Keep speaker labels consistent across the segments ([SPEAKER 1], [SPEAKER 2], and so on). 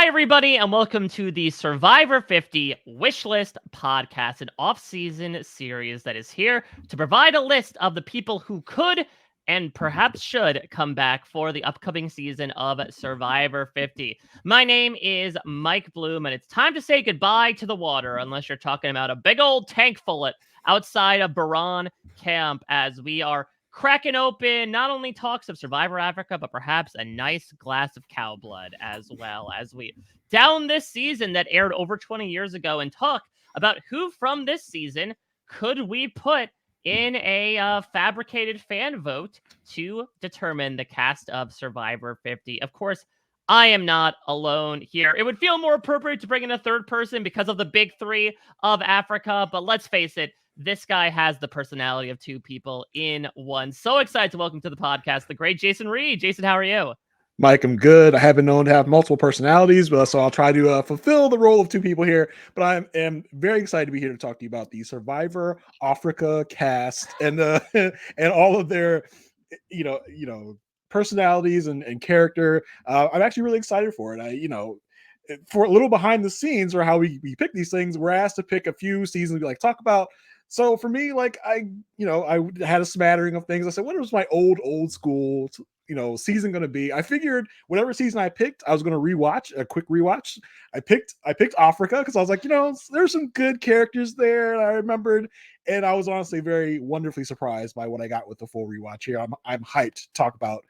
[SPEAKER 1] Hi, everybody, and welcome to the Survivor 50 Wishlist podcast, an off-season series that is here to provide a list of the people who could and perhaps should come back for the upcoming season of Survivor 50. My name is Mike Bloom, and it's time to say goodbye to the water, unless you're talking about a big old tank full outside of Baran Camp, as we are cracking open not only talks of Survivor Africa, but perhaps a nice glass of cow blood as well as we down this season that aired over 20 years ago and talk about who from this season could we put in a fabricated fan vote to determine the cast of Survivor 50. Of course, I am not alone here. It would feel more appropriate to bring in a third person because of the big three of Africa, but let's face it, this guy has the personality of two people in one. So excited to welcome to the podcast the great Jason Reed. Jason, how are you?
[SPEAKER 2] Mike, I'm good. I have been known to have multiple personalities, but so I'll try to fulfill the role of two people here. But I am very excited to be here to talk to you about the Survivor Africa cast and and all of their, personalities and character. I'm actually really excited for it. For a little behind the scenes or how we pick these things, we're asked to pick a few seasons. We like talk about. So for me, I had a smattering of things. I said, what was my old school season going to be? I figured whatever season I picked, I was going to rewatch a quick rewatch. I picked Africa because I was like, there's some good characters there I remembered, and I was honestly very wonderfully surprised by what I got with the full rewatch here. I'm hyped to talk about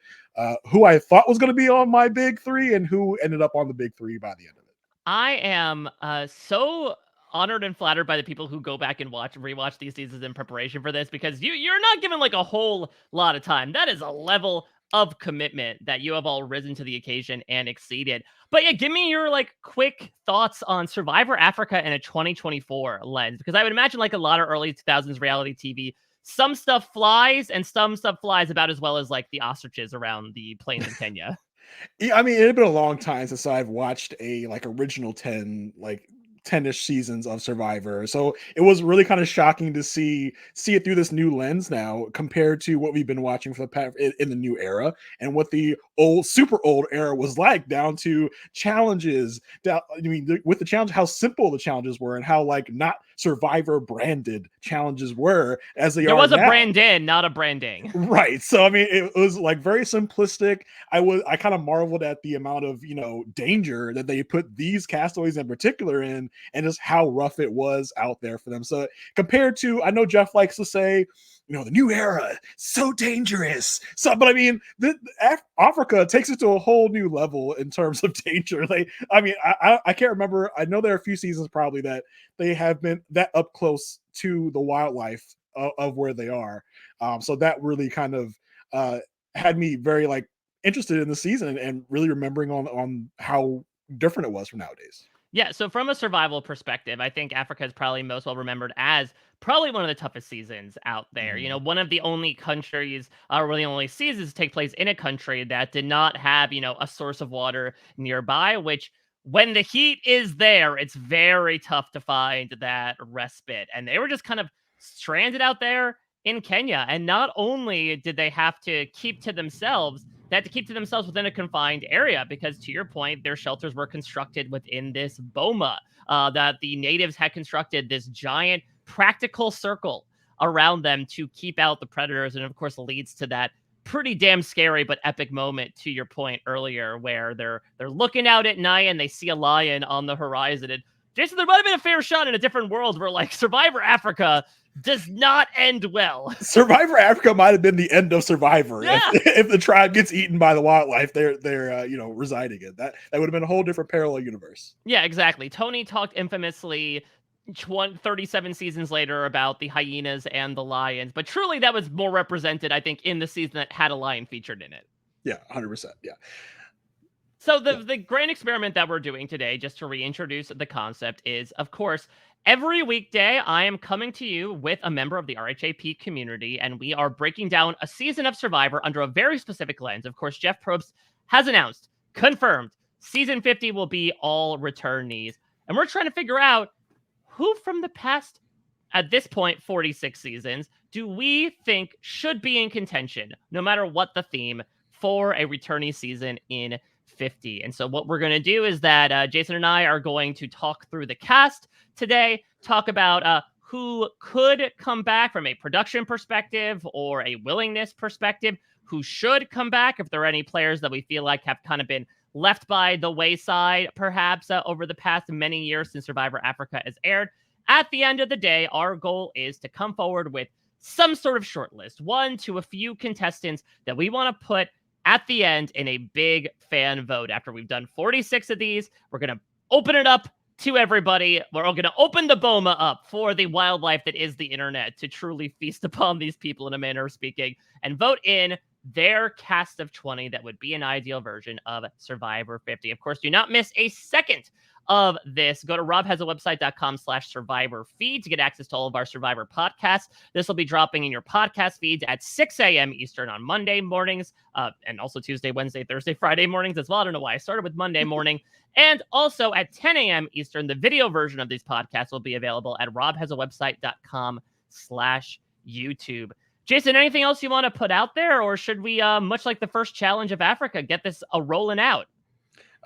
[SPEAKER 2] who I thought was going to be on my big three and who ended up on the big three by the end of it.
[SPEAKER 1] I am so honored and flattered by the people who go back and rewatch these seasons in preparation for this, because you're not given like a whole lot of time. That is a level of commitment that you have all risen to the occasion and exceeded. But yeah, give me your like quick thoughts on Survivor Africa in a 2024 lens, because I would imagine like a lot of early 2000s reality TV, some stuff flies and some stuff flies about as well as like the ostriches around the plains of Kenya.
[SPEAKER 2] Yeah, I mean, it had been a long time since I've watched a original 10-ish seasons of Survivor. So it was really kind of shocking to see it through this new lens now compared to what we've been watching for the past in the new era and what the super old era was like, down to challenges. With the challenge, how simple the challenges were and how not Survivor branded challenges were as they
[SPEAKER 1] there
[SPEAKER 2] are
[SPEAKER 1] was a
[SPEAKER 2] now.
[SPEAKER 1] brand in, not a branding.
[SPEAKER 2] Right. So I mean, it was very simplistic. I kind of marveled at the amount of danger that they put these castaways in particular in, and just how rough it was out there for them. So compared to, I know Jeff likes to say, the new era, so dangerous. So, but I mean, Africa takes it to a whole new level in terms of danger. I can't remember. I know there are a few seasons probably that they have been that up close to the wildlife of where they are. So that really kind of had me very interested in the season and really remembering on how different it was from nowadays.
[SPEAKER 1] Yeah, so from a survival perspective, I think Africa is probably most well remembered as probably one of the toughest seasons out there. One of the only countries, or really only seasons take place in a country that did not have, a source of water nearby, which when the heat is there, it's very tough to find that respite. And they were just kind of stranded out there in Kenya. And not only did they have to keep to themselves, they had to keep to themselves within a confined area because, to your point, their shelters were constructed within this boma that the natives had constructed, this giant practical circle around them to keep out the predators. And of course, leads to that pretty damn scary but epic moment, to your point earlier, where they're looking out at night and they see a lion on the horizon. And Jason, there might have been a fair shot in a different world where Survivor Africa does not end well.
[SPEAKER 2] Survivor Africa might have been the end of Survivor.
[SPEAKER 1] Yeah.
[SPEAKER 2] If the tribe gets eaten by the wildlife they're residing in. That would have been a whole different parallel universe.
[SPEAKER 1] Yeah, exactly. Tony talked infamously 37 seasons later about the hyenas and the lions, but truly that was more represented, I think, in the season that had a lion featured in it.
[SPEAKER 2] Yeah, 100%. Yeah.
[SPEAKER 1] So the grand experiment that we're doing today, just to reintroduce the concept, is, of course, every weekday I am coming to you with a member of the RHAP community, and we are breaking down a season of Survivor under a very specific lens. Of course, Jeff Probst has announced, confirmed, season 50 will be all returnees. And we're trying to figure out who from the past, at this point, 46 seasons, do we think should be in contention, no matter what the theme, for a returnee season in 50. And so what we're going to do is that Jason and I are going to talk through the cast today, talk about who could come back from a production perspective or a willingness perspective, who should come back if there are any players that we feel like have kind of been left by the wayside, perhaps over the past many years since Survivor Africa has aired. At the end of the day, our goal is to come forward with some sort of short list, 1 to a few contestants that we want to put at the end in a big fan vote. After we've done 46 of these, we're going to open it up to everybody. We're all going to open the BOMA up for the wildlife that is the internet to truly feast upon these people in a manner of speaking and vote in their cast of 20 that would be an ideal version of Survivor 50. Of course, do not miss a second of this. Go to robhasawebsite.com/survivor feed to get access to all of our Survivor podcasts. This will be dropping in your podcast feeds at 6 a.m. Eastern on Monday mornings, and also Tuesday, Wednesday, Thursday, Friday mornings as well. I don't know why I started with Monday morning. And also at 10 a.m. Eastern, the video version of these podcasts will be available at robhasawebsite.com/YouTube. Jason, anything else you want to put out there, or should we, much like the first challenge of Africa, get this rolling out?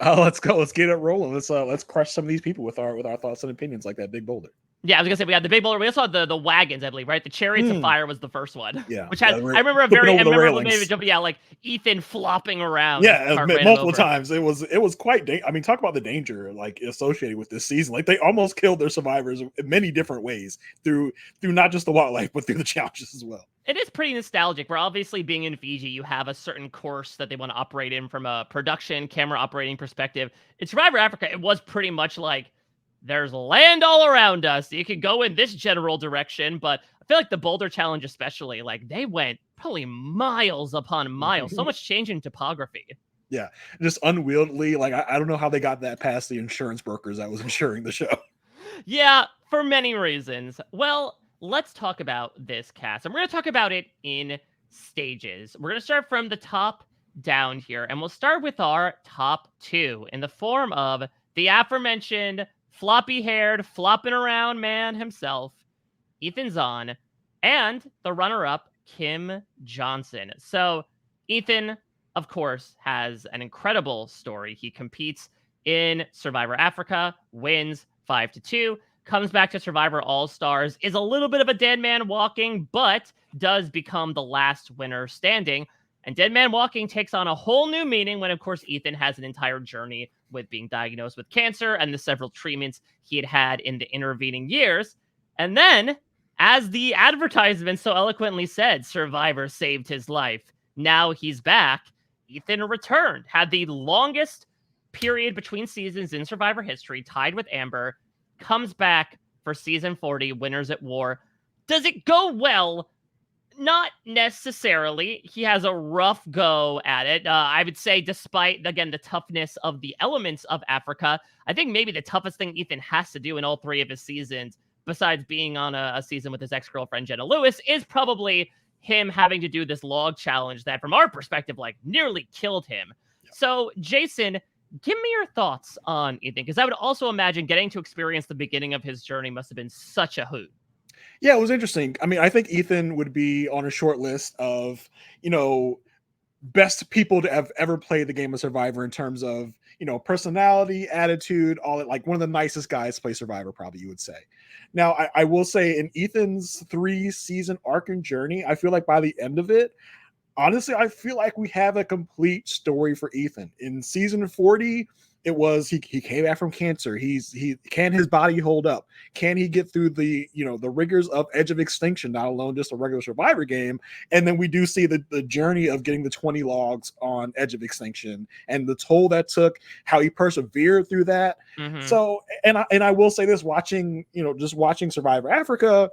[SPEAKER 2] Let's go. Let's get it rolling. Let's crush some of these people with our thoughts and opinions like that big boulder.
[SPEAKER 1] Yeah, I was gonna say we had the big boulder. We also had the wagons, I believe, right? The Chariots of Fire was the first one.
[SPEAKER 2] Yeah,
[SPEAKER 1] which had I remember a very memorable image of like Ethan flopping around.
[SPEAKER 2] Yeah, multiple times. It was quite. I mean, talk about the danger like associated with this season. Like they almost killed their survivors in many different ways through not just the wildlife but through the challenges as well.
[SPEAKER 1] It is pretty nostalgic. Where obviously being in Fiji, you have a certain course that they want to operate in from a production camera operating perspective. In Survivor Africa, it was pretty much like there's land all around us. You could go in this general direction, but I feel like the Boulder Challenge especially, like they went probably miles upon miles. So much change in topography.
[SPEAKER 2] Yeah, just unwieldy. Like I don't know how they got that past the insurance brokers that was insuring the show.
[SPEAKER 1] Yeah, for many reasons. Well, let's talk about this cast. And we're going to talk about it in stages. We're going to start from the top down here. And we'll start with our top 2 in the form of the aforementioned floppy-haired, flopping around man himself, Ethan Zahn, and the runner-up, Kim Johnson. So Ethan, of course, has an incredible story. He competes in Survivor Africa, wins 5-2, comes back to Survivor All-Stars, is a little bit of a dead man walking, but does become the last winner standing. And Dead Man Walking takes on a whole new meaning when, of course, Ethan has an entire journey with being diagnosed with cancer and the several treatments he had had in the intervening years. And then, as the advertisement so eloquently said, Survivor saved his life. Now he's back. Ethan returned, had the longest period between seasons in Survivor history, tied with Amber, comes back for season 40, Winners at War. Does it go well? Not necessarily. He has a rough go at it. I would say, despite, again, the toughness of the elements of Africa, I think maybe the toughest thing Ethan has to do in all 3 of his seasons, besides being on a season with his ex-girlfriend, Jenna Lewis, is probably him having to do this log challenge that, from our perspective, like, nearly killed him. Yeah. So, Jason, give me your thoughts on Ethan, because I would also imagine getting to experience the beginning of his journey must have been such a hoot.
[SPEAKER 2] Yeah, it was interesting. I mean, I think Ethan would be on a short list of, best people to have ever played the game of Survivor in terms of, personality, attitude, all that. Like one of the nicest guys to play Survivor, probably you would say. Now, I will say in Ethan's 3-season arc and journey, I feel like by the end of it, honestly, I feel like we have a complete story for Ethan. In season 40, it was he came back from cancer. Can his body hold up? Can he get through the rigors of Edge of Extinction, not alone just a regular Survivor game? And then we do see the journey of getting the 20 logs on Edge of Extinction and the toll that took, how he persevered through that. Mm-hmm. So, and I will say this, watching Survivor Africa,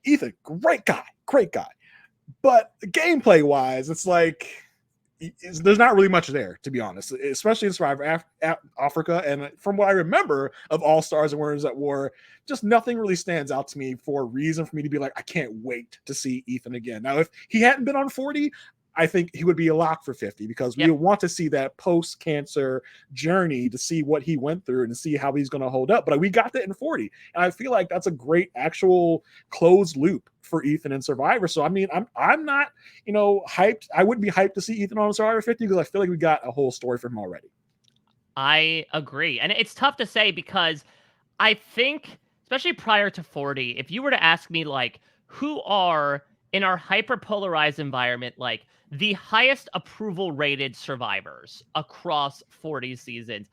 [SPEAKER 2] Ethan, great guy. But gameplay wise, it's like there's not really much there, to be honest, especially in Survivor Africa. And from what I remember of All Stars and Winners at War, just nothing really stands out to me for a reason for me to be like, I can't wait to see Ethan again. Now, if he hadn't been on 40, I think he would be a lock for 50 because we want to see that post-cancer journey to see what he went through and to see how he's going to hold up. But we got that in 40. And I feel like that's a great actual closed loop for Ethan and Survivor. So, I mean, I'm not, hyped. I wouldn't be hyped to see Ethan on Survivor 50 because I feel like we got a whole story for him already.
[SPEAKER 1] I agree. And it's tough to say because I think, especially prior to 40, if you were to ask me, like, who are in our hyper polarized environment, like, the highest approval rated survivors across 40 seasons,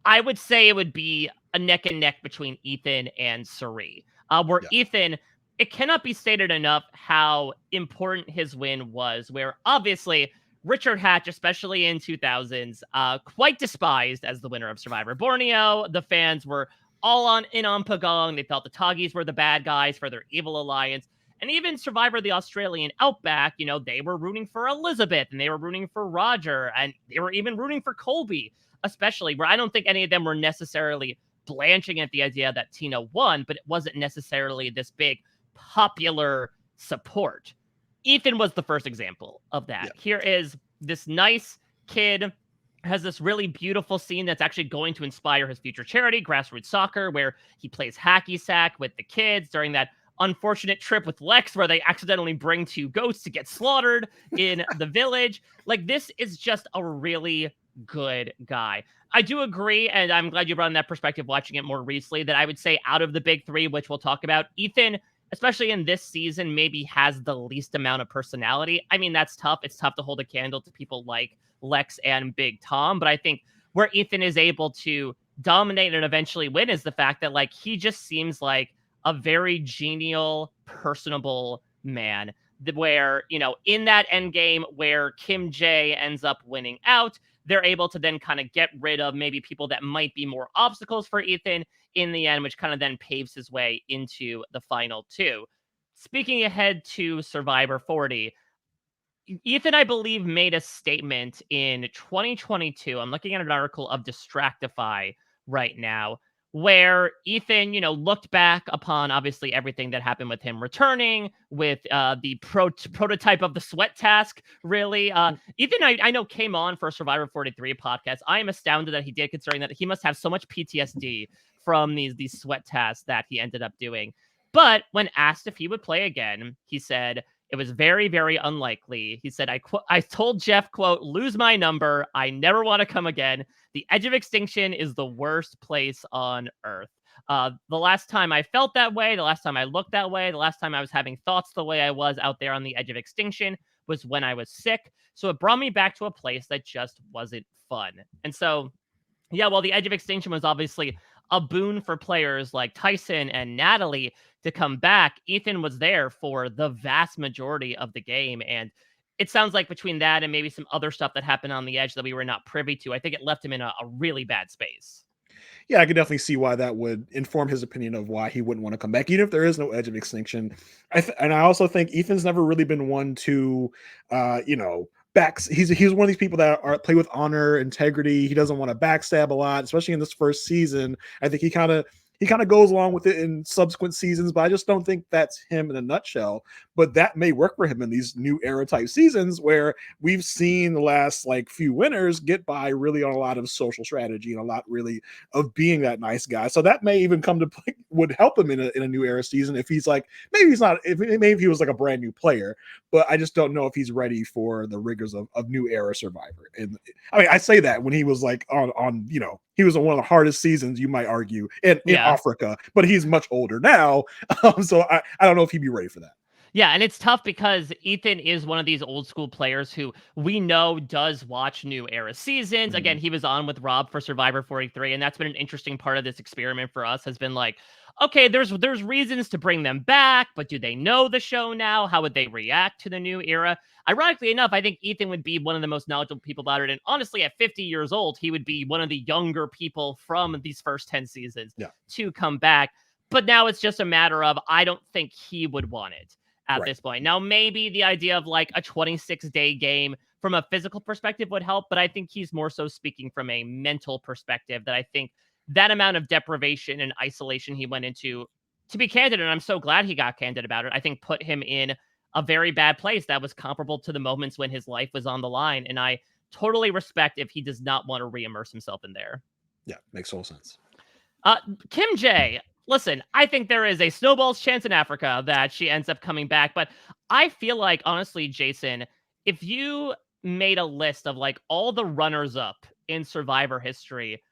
[SPEAKER 1] I would say it would be a neck and neck between Ethan and Suri. Where
[SPEAKER 2] Yeah,
[SPEAKER 1] Ethan, it cannot be stated enough how important his win was. Where obviously Richard Hatch, especially in 2000s, quite despised as the winner of Survivor Borneo. The fans were all on Pagong. They felt the Toggies were the bad guys for their evil alliance. And even Survivor the Australian Outback, they were rooting for Elizabeth and they were rooting for Roger and they were even rooting for Colby, especially where I don't think any of them were necessarily blanching at the idea that Tina won, but it wasn't necessarily this big popular support. Ethan was the first example of that.
[SPEAKER 2] yeah.
[SPEAKER 1] Here is this nice kid, has this really beautiful scene that's actually going to inspire his future charity, Grassroots Soccer, where he plays hacky sack with the kids during that unfortunate trip with Lex where they accidentally bring two goats to get slaughtered in the village. Like, this is just a really good guy. I do agree, and I'm glad you brought in that perspective watching it more recently, that I would say out of the big three, which we'll talk about, Ethan, especially in this season, maybe has the least amount of personality. I mean, that's tough. It's tough to hold a candle to people like Lex and Big Tom, but I think where Ethan is able to dominate and eventually win is the fact that, like, he just seems like a very genial, personable man. Where, in that end game where Kim J ends up winning out, they're able to then kind of get rid of maybe people that might be more obstacles for Ethan in the end, which kind of then paves his way into the final two. Speaking ahead to Survivor 40, Ethan, I believe, made a statement in 2022. I'm looking at an article of Distractify right now, where Ethan, looked back upon obviously everything that happened with him returning, with the prototype of the sweat task. Really, Ethan, I know came on for Survivor 43 podcast. I am astounded that he did, considering that he must have so much PTSD from these sweat tasks that he ended up doing. But when asked if he would play again, he said, it was very, very unlikely. He said, I told Jeff, quote, lose my number. I never want to come again. The edge of extinction is the worst place on earth. The last time I felt that way, the last time I looked that way, the last time I was having thoughts the way I was out there on the edge of extinction was when I was sick. So it brought me back to a place that just wasn't fun. And so, yeah, well, the edge of extinction was obviously a boon for players like Tyson and Natalie to come back. Ethan was there for the vast majority of the game. And it sounds like between that and maybe some other stuff that happened on the edge that we were not privy to, I think it left him in a really bad space.
[SPEAKER 2] Yeah, I could definitely see why that would inform his opinion of why he wouldn't want to come back, even if there is no edge of extinction. And I also think Ethan's never really been one to, backs. He's one of these people that play with honor, integrity. He doesn't want to backstab a lot, especially in this first season. I think he kind of goes along with it in subsequent seasons, but I just don't think that's him in a nutshell. But that may work for him in these new era type seasons where we've seen the last like few winners get by really on a lot of social strategy and a lot really of being that nice guy. So that may even come to play, would help him in a new era season if he's like, maybe he's not, maybe he was like a brand new player, but I just don't know if he's ready for the rigors of new era Survivor. And I mean, I say that when he was like on he was on one of the hardest seasons, you might argue, in
[SPEAKER 1] Yeah.
[SPEAKER 2] Africa, but he's much older now. So I don't know if he'd be ready for that.
[SPEAKER 1] Yeah, and it's tough because Ethan is one of these old school players who we know does watch new era seasons. Again, he was on with Rob for Survivor 43, and that's been an interesting part of this experiment for us, has been like, okay, there's reasons to bring them back, but do they know the show now? How would they react to the new era? Ironically enough, I think Ethan would be one of the most knowledgeable people about it. And honestly, at 50 years old, he would be one of the younger people from these first 10 seasons to come back. But now it's just a matter of, I don't think he would want it at this point. Now, maybe the idea of like a 26-day game from a physical perspective would help, but I think he's more so speaking from a mental perspective, that I think that amount of deprivation and isolation he went into, to be candid, and I'm so glad he got candid about it, I think put him in a very bad place that was comparable to the moments when his life was on the line. And I totally respect if he does not want to re-immerse himself in there.
[SPEAKER 2] Yeah, makes total sense.
[SPEAKER 1] Kim J, listen, I think there is a snowball's chance in Africa that she ends up coming back. But I feel like, honestly, Jason, if you made a list of like all the runners up in Survivor history.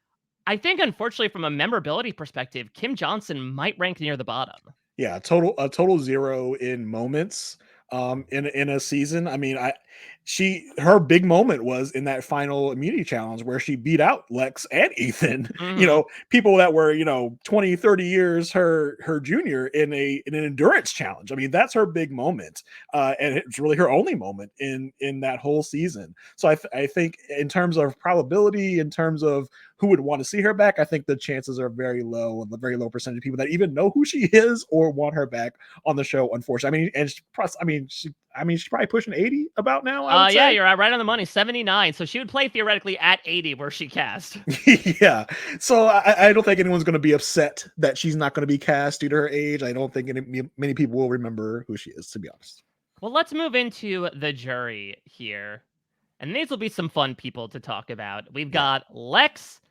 [SPEAKER 1] I think, unfortunately, from a memorability perspective, Kim Johnson might rank near the bottom.
[SPEAKER 2] Yeah, a total zero in moments in a season. I mean, her big moment was in that final immunity challenge where she beat out Lex and Ethan,
[SPEAKER 1] Hmm.
[SPEAKER 2] people that were, 20, 30 years her junior in an endurance challenge. I mean, that's her big moment. And it's really her only moment in that whole season. So I think in terms of probability, in terms of who would want to see her back, I think the chances are very low, and the very low percentage of people that even know who she is or want her back on the show. Unfortunately, I mean, and she's probably pushing 80 about now, I would
[SPEAKER 1] Yeah,
[SPEAKER 2] say.
[SPEAKER 1] you're right on the money, 79. So she would play theoretically at 80 where she cast.
[SPEAKER 2] Yeah, so I don't think anyone's going to be upset that she's not going to be cast due to her age. I don't think many people will remember who she is, to be honest.
[SPEAKER 1] Well, let's move into the jury here. And these will be some fun people to talk about. We've
[SPEAKER 2] Yeah.
[SPEAKER 1] got Lex,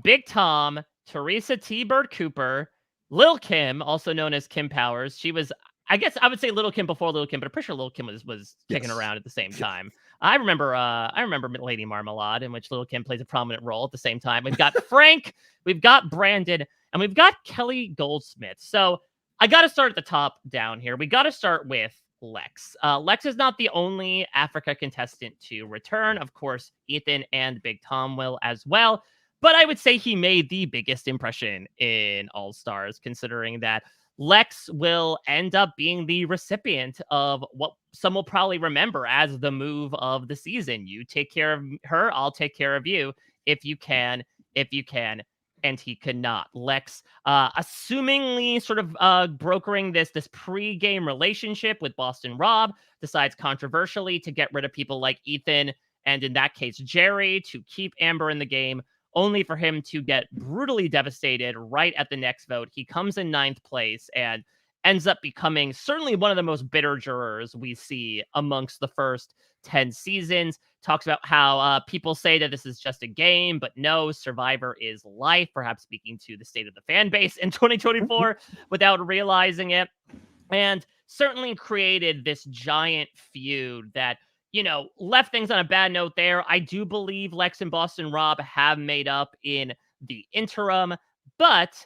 [SPEAKER 1] Big Tom, Teresa T. Bird Cooper, Lil Kim, also known as Kim Powers. She was, I guess I would say Little Kim before Little Kim, but I'm pretty sure Little Kim was kicking
[SPEAKER 2] Yes.
[SPEAKER 1] around at the same
[SPEAKER 2] Yeah.
[SPEAKER 1] time. I remember Lady Marmalade, in which Little Kim plays a prominent role at the same time. We've got Frank, we've got Brandon, and we've got Kelly Goldsmith. So I got to start at the top down here. We got to start with Lex. Lex is not the only Africa contestant to return. Of course, Ethan and Big Tom will as well. But I would say he made the biggest impression in All Stars, considering that Lex will end up being the recipient of what some will probably remember as the move of the season. You take care of her, I'll take care of you if you can, if you can. And he could not. Lex, assumingly sort of brokering this pre-game relationship with Boston Rob, decides controversially to get rid of people like Ethan and, in that case, Jerry, to keep Amber in the game, only for him to get brutally devastated right at the next vote. He comes in 9th place and ends up becoming certainly one of the most bitter jurors we see amongst the first 10 seasons. Talks about how people say that this is just a game, but no, Survivor is life, perhaps speaking to the state of the fan base in 2024 without realizing it. And certainly created this giant feud that, left things on a bad note there. I do believe Lex and Boston Rob have made up in the interim, but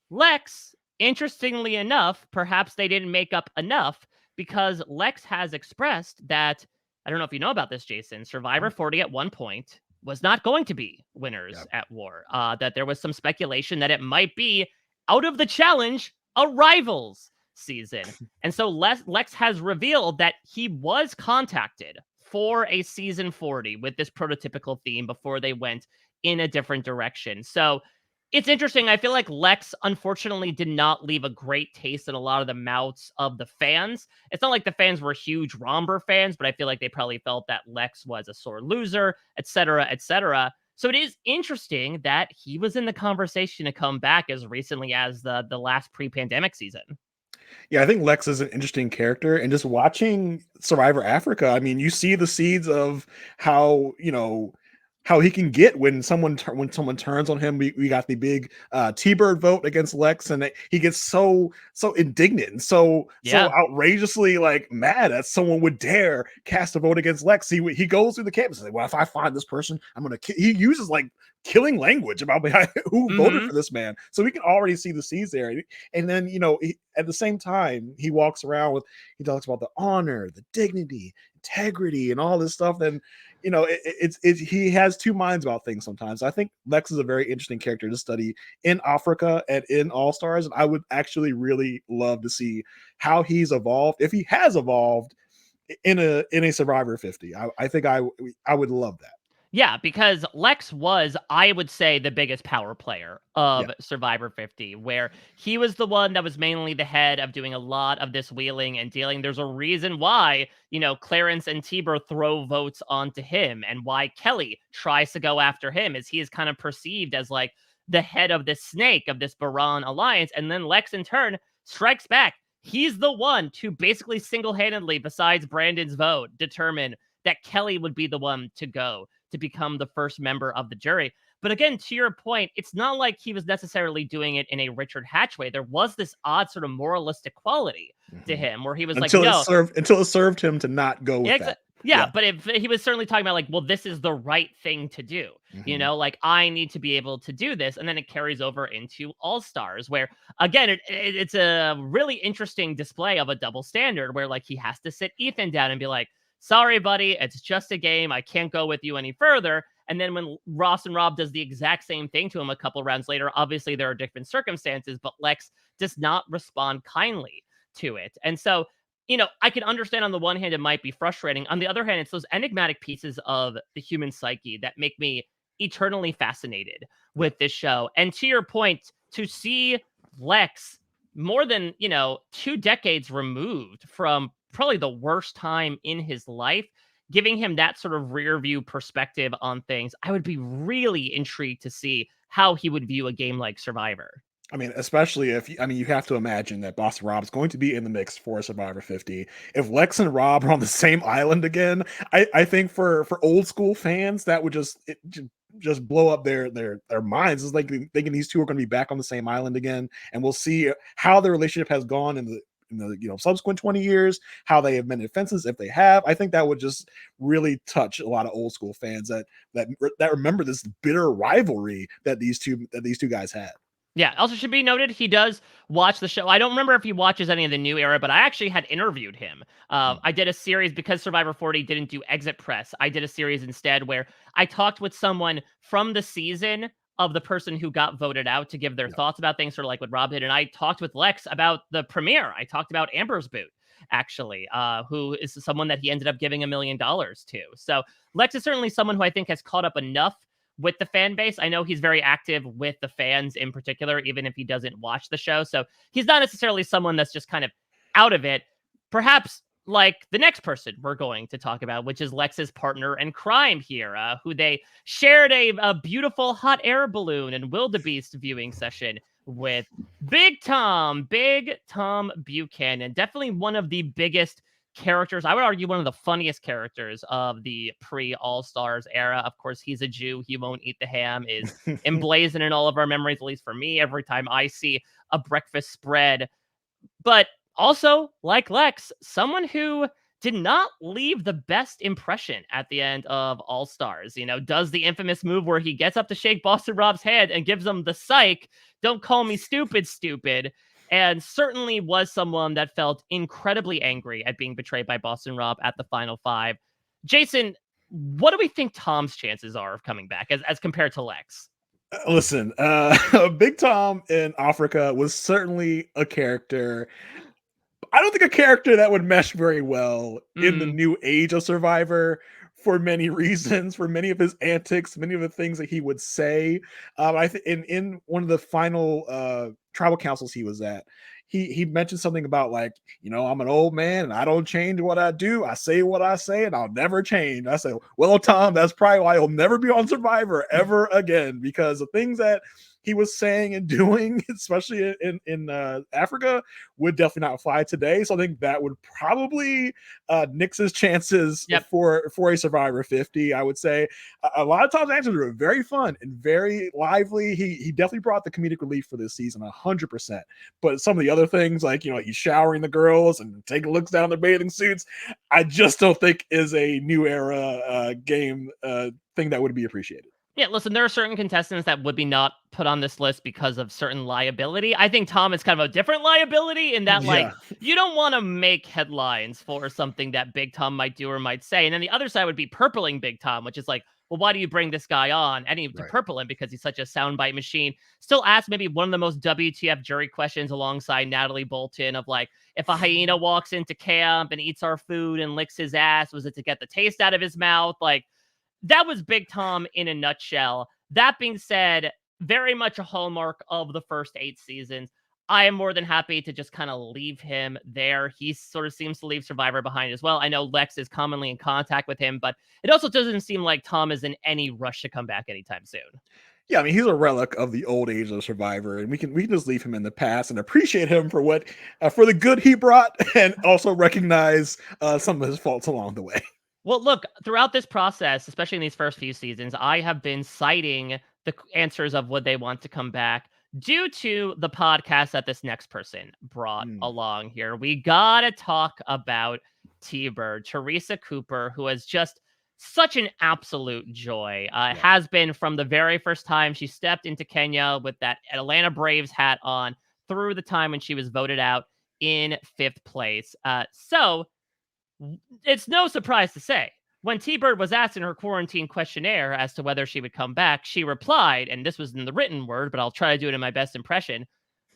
[SPEAKER 1] Lex, interestingly enough, perhaps they didn't make up enough, because Lex has expressed that, I don't know if you know about this, Jason, Survivor 40 at one point was not going to be winners
[SPEAKER 2] Yeah.
[SPEAKER 1] at war. That there was some speculation that it might be out of the challenge, a rivals season. And so Lex has revealed that he was contacted for a season 40 with this prototypical theme before they went in a different direction. So it's interesting. I feel like Lex, unfortunately, did not leave a great taste in a lot of the mouths of the fans. It's not like the fans were huge Romber fans, but I feel like they probably felt that Lex was a sore loser, etc., etc. So it is interesting that he was in the conversation to come back as recently as the last pre-pandemic season.
[SPEAKER 2] Yeah, I think Lex is an interesting character, and just watching Survivor Africa, I mean, you see the seeds of how how he can get when when someone turns on him. We got the big T-Bird vote against Lex, and he gets so indignant and so
[SPEAKER 1] Yeah.
[SPEAKER 2] outrageously like mad that someone would dare cast a vote against Lex. He goes through the campus and says, "Well, if I find this person, I'm gonna." He uses like killing language about who voted
[SPEAKER 1] Hmm.
[SPEAKER 2] for this man, so we can already see the seeds there. And then at the same time, he talks about the honor, the dignity, integrity, and all this stuff. Then he has two minds about things sometimes. I think Lex is a very interesting character to study in Africa and in All Stars, and I would actually really love to see how he's evolved, if he has evolved in a Survivor 50. I think I would love that.
[SPEAKER 1] Yeah, because Lex was, I would say, the biggest power player
[SPEAKER 2] Yeah.
[SPEAKER 1] of Survivor 50, where he was the one that was mainly the head of doing a lot of this wheeling and dealing. There's a reason why, Clarence and Tiber throw votes onto him, and why Kelly tries to go after him, as he is kind of perceived as like the head of this snake, of this Baran alliance. And then Lex, in turn, strikes back. He's the one to basically single-handedly, besides Brandon's vote, determine that Kelly would be the one to go to become the first member of the jury. But again, to your point, it's not like he was necessarily doing it in a Richard Hatch way. There was this odd sort of moralistic quality to
[SPEAKER 2] Mhm.
[SPEAKER 1] him where he was like,
[SPEAKER 2] Until
[SPEAKER 1] no,
[SPEAKER 2] it served him to not go with that.
[SPEAKER 1] Yeah,
[SPEAKER 2] Yeah.
[SPEAKER 1] but if he was certainly talking about like, well, this is the right thing to do.
[SPEAKER 2] Hmm.
[SPEAKER 1] Like I need to be able to do this, and then it carries over into All Stars, where again, it's a really interesting display of a double standard, where like he has to sit Ethan down and be like, "Sorry, buddy, it's just a game. I can't go with you any further." And then when Ross and Rob does the exact same thing to him a couple rounds later, obviously there are different circumstances, but Lex does not respond kindly to it, and so I can understand on the one hand it might be frustrating. On the other hand, it's those enigmatic pieces of the human psyche that make me eternally fascinated
[SPEAKER 2] Yeah.
[SPEAKER 1] with this show. And to your point, to see Lex more than, 2 decades removed from probably the worst time in his life, giving him that sort of rear view perspective on things, I would be really intrigued to see how he would view a game like Survivor.
[SPEAKER 2] I mean, especially if you have to imagine that Boston Rob is going to be in the mix for Survivor 50. If Lex and Rob are on the same island again, I think for old school fans that would just blow up their minds. It's like thinking these two are going to be back on the same island again, and we'll see how their relationship has gone in the subsequent 20 years, how they have mended fences if they have. I think that would just really touch a lot of old school fans that remember this bitter rivalry that these two guys had.
[SPEAKER 1] Yeah, also should be noted, he does watch the show. I don't remember if he watches any of the new era, but I actually had interviewed him. I did a series because Survivor 40 didn't do exit press. I did a series instead where I talked with someone from the season of the person who got voted out to give their
[SPEAKER 2] Yeah.
[SPEAKER 1] thoughts about things, sort of like what Rob did. And I talked with Lex about the premiere. I talked about Amber's boot, actually, who is someone that he ended up giving $1 million to. So Lex is certainly someone who I think has caught up enough with the fan base. I know he's very active with the fans in particular, even if he doesn't watch the show. So he's not necessarily someone that's just kind of out of it. Perhaps like the next person we're going to talk about, which is Lex's partner in crime here, who they shared a beautiful hot air balloon and wildebeest viewing session with. Big Tom Buchanan. Definitely one of the biggest characters. I would argue one of the funniest characters of the pre All Stars era. Of course, he's a Jew. He won't eat the ham is emblazoned in all of our memories, at least for me, every time I see a breakfast spread. But also, like Lex, someone who did not leave the best impression at the end of All Stars. Does the infamous move where he gets up to shake Boston Rob's hand and gives him the psych, don't call me stupid, stupid. And certainly was someone that felt incredibly angry at being betrayed by Boston Rob at the final five. Jason, what do we think Tom's chances are of coming back as compared to Lex?
[SPEAKER 2] Listen, Big Tom in Africa was certainly a character. I don't think a character that would mesh very well in the
[SPEAKER 1] Mm,
[SPEAKER 2] new age of Survivor for many reasons, for many of his antics, many of the things that he would say. I think in one of the final tribal councils he was at, he mentioned something about like, I'm an old man and I don't change what I do. I say what I say and I'll never change. I said, well, Tom, that's probably why he'll never be on Survivor ever again, because the things that he was saying and doing, especially in Africa, would definitely not fly today. So I think that would probably nix his chances
[SPEAKER 1] yep.
[SPEAKER 2] for a Survivor 50. I would say a lot of Tom's answers were very fun and very lively. He definitely brought the comedic relief for this season 100%. But some of the other things, like he's showering the girls and taking looks down their bathing suits, I just don't think is a new era game thing that would be appreciated.
[SPEAKER 1] Yeah, listen, there are certain contestants that would be not put on this list because of certain liability. I think Tom is kind of a different liability in that, like,
[SPEAKER 2] Yeah,
[SPEAKER 1] you don't want to make headlines for something that Big Tom might do or might say. And then the other side would be purpling Big Tom, which is like, well, why do you bring this guy on? And to
[SPEAKER 2] right.
[SPEAKER 1] purple him because he's such a soundbite machine. Still ask maybe one of the most WTF jury questions alongside Natalie Bolton of like, if a hyena walks into camp and eats our food and licks his ass, was it to get the taste out of his mouth? Like, that was Big Tom in a nutshell. That being said, very much a hallmark of the first 8 seasons. I am more than happy to just kind of leave him there. He sort of seems to leave Survivor behind as well. I know Lex is commonly in contact with him, but it also doesn't seem like Tom is in any rush to come back anytime soon.
[SPEAKER 2] Yeah, I mean, he's a relic of the old age of Survivor, and we can just leave him in the past and appreciate him for what for the good he brought, and also recognize some of his faults along the way.
[SPEAKER 1] Well, look, throughout this process, especially in these first few seasons, I have been citing the answers of would they want to come back. due to the podcast that this next person brought
[SPEAKER 2] Mm,
[SPEAKER 1] along here, we gotta talk about T-Bird, Teresa Cooper, who is just such an absolute joy.
[SPEAKER 2] yeah.
[SPEAKER 1] Has been from the very first time she stepped into Kenya with that Atlanta Braves hat on, through the time when she was voted out in 5th place. So it's no surprise to say, when T Bird was asked in her quarantine questionnaire as to whether she would come back, she replied, and this was in the written word, but I'll try to do it in my best impression: